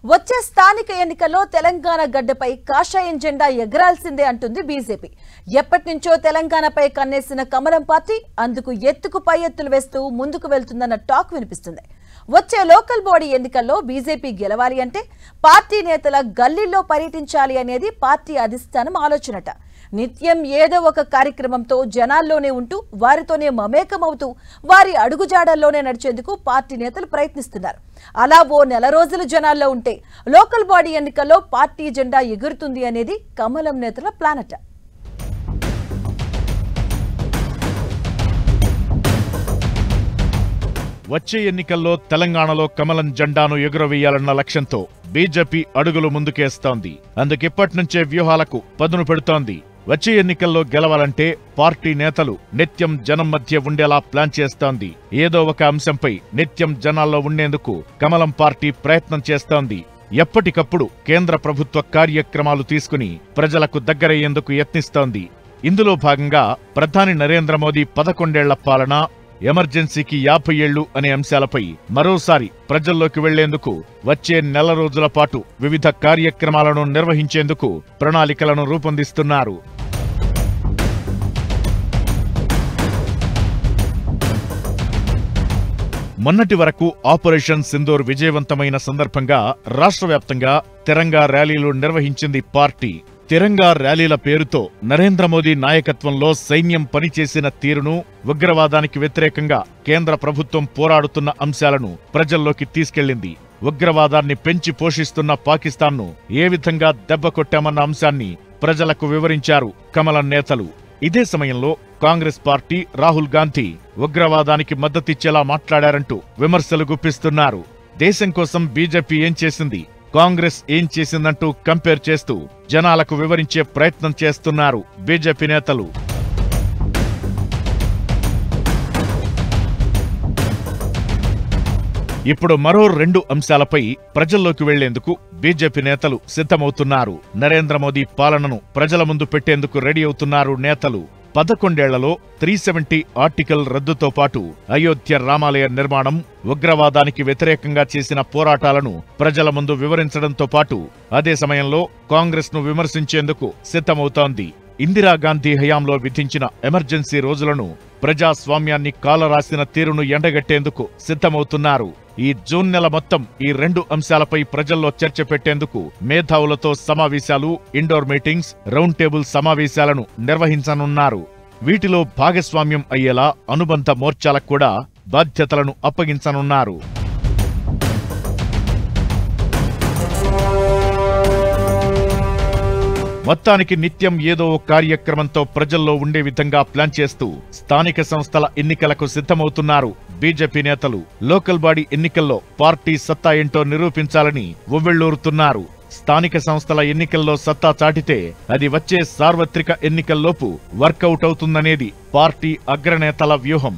వచ్చే స్థానిక ఎన్నికల్లో తెలంగాణ గడ్డపై కాషాయం జెండా ఎగరాల్సిందే అంటుంది బీజేపీ. ఎప్పటినుంచో తెలంగాణపై కన్నేసిన కమలం పార్టీ అందుకు ఎత్తుకు పై ఎత్తులు వేస్తూ ముందుకు వెళ్తుందన్న టాక్ వినిపిస్తుంది. వచ్చే లోకల్ బాడీ ఎన్నికల్లో బీజేపీ గెలవాలి అంటే పార్టీ నేతల గల్లీల్లో పర్యటించాలి అనేది పార్టీ అధిష్టానం ఆలోచనట. నిత్యం ఏదో ఒక కార్యక్రమంతో జనాల్లోనే ఉంటూ వారితోనే మమేకమవుతూ వారి అడుగుజాడల్లోనే నడిచేందుకు పార్టీ నేతలు ప్రయత్నిస్తున్నారు. అలా ఓ నెల రోజులు జనాల్లో ఉంటే లోకల్ బాడీ ఎన్నికల్లో పార్టీ జెండా ఎగురుతుంది అనేది కమలం నేతల ప్లాన్ అట. వచ్చే ఎన్నికల్లో తెలంగాణలో కమలం జెండాను ఎగురవేయాలన్న లక్ష్యంతో బీజేపీ అడుగులు ముందుకేస్తోంది. అందుకిప్పటి నుంచే వ్యూహాలకు పదును పెడుతోంది. వచ్చే ఎన్నికల్లో గెలవాలంటే పార్టీ నేతలు నిత్యం జనం మధ్య ఉండేలా ప్లాన్ చేస్తోంది. ఏదో ఒక అంశంపై నిత్యం జనాల్లో ఉండేందుకు కమలం పార్టీ ప్రయత్నం చేస్తోంది. ఎప్పటికప్పుడు కేంద్ర ప్రభుత్వ కార్యక్రమాలు తీసుకుని ప్రజలకు దగ్గరయ్యేందుకు యత్నిస్తోంది. ఇందులో భాగంగా ప్రధాని నరేంద్ర మోదీ 11 ఏళ్ల పాలన, ఎమర్జెన్సీకి 50 ఏళ్లు అనే అంశాలపై మరోసారి ప్రజల్లోకి వెళ్లేందుకు వచ్చే నెల రోజుల పాటు వివిధ కార్యక్రమాలను నిర్వహించేందుకు ప్రణాళికలను రూపొందిస్తున్నారు. మొన్నటి వరకు ఆపరేషన్ సింధూర్ విజయవంతమైన సందర్భంగా రాష్ట్ర వ్యాప్తంగా తిరంగా ర్యాలీలు నిర్వహించింది పార్టీ. తిరంగా ర్యాలీల పేరుతో నరేంద్ర మోదీ నాయకత్వంలో సైన్యం పనిచేసిన తీరును, ఉగ్రవాదానికి వ్యతిరేకంగా కేంద్ర ప్రభుత్వం పోరాడుతున్న అంశాలను ప్రజల్లోకి తీసుకెళ్లింది. ఉగ్రవాదాన్ని పెంచి పోషిస్తున్న పాకిస్తాన్ను ఏ విధంగా దెబ్బకొట్టామన్న అంశాన్ని ప్రజలకు వివరించారు కమలం నేతలు. ఇదే సమయంలో కాంగ్రెస్ పార్టీ రాహుల్ గాంధీ ఉగ్రవాదానికి మద్దతిచ్చేలా మాట్లాడారంటూ విమర్శలు గుప్పిస్తున్నారు. దేశం కోసం బీజేపీ ఏం చేసింది, కాంగ్రెస్ ఏం చేసిందంటూ కంపేర్ చేస్తూ జనాలకు వివరించే ప్రయత్నం చేస్తున్నారు బీజేపీ నేతలు. ఇప్పుడు మరో 2 అంశాలపై ప్రజల్లోకి వెళ్లేందుకు బీజేపీ నేతలు సిద్ధమవుతున్నారు. నరేంద్ర మోదీ పాలనను ప్రజల ముందు పెట్టేందుకు రెడీ అవుతున్నారు నేతలు. 11 ఏళ్లలో 370 ఆర్టికల్ రద్దుతో పాటు అయోధ్య రామాలయ నిర్మాణం, ఉగ్రవాదానికి వ్యతిరేకంగా చేసిన పోరాటాలను ప్రజల ముందు వివరించడంతో పాటు అదే సమయంలో కాంగ్రెస్ ను విమర్శించేందుకు సిద్ధమవుతోంది. ఇందిరాగాంధీ హయాంలో విధించిన ఎమర్జెన్సీ రోజులను, ప్రజాస్వామ్యాన్ని కాలరాసిన తీరును ఎండగట్టేందుకు సిద్ధమవుతున్నారు. ఈ జూన్ నెల మొత్తం ఈ 2 అంశాలపై ప్రజల్లో చర్చ పెట్టేందుకు మేధావులతో సమావేశాలు, ఇండోర్ మీటింగ్స్, రౌండ్ టేబుల్ సమావేశాలను నిర్వహించనున్నారు. వీటిలో భాగస్వామ్యం అయ్యేలా అనుబంధ మోర్చాలకు కూడా బాధ్యతలను అప్పగించనున్నారు. మొత్తానికి నిత్యం ఏదో కార్యక్రమంతో ప్రజల్లో ఉండే విధంగా ప్లాన్ చేస్తూ స్థానిక సంస్థల ఎన్నికలకు సిద్ధమవుతున్నారు బీజేపీ నేతలు. లోకల్ బాడీ ఎన్నికల్లో పార్టీ సత్తా ఏంటో నిరూపించాలని ఉవ్విళ్లూరుతున్నారు. స్థానిక సంస్థల ఎన్నికల్లో సత్తా చాటితే అది వచ్చే సార్వత్రిక ఎన్నికల్లోపు వర్కౌట్ అవుతుందనేది పార్టీ అగ్రనేతల వ్యూహం.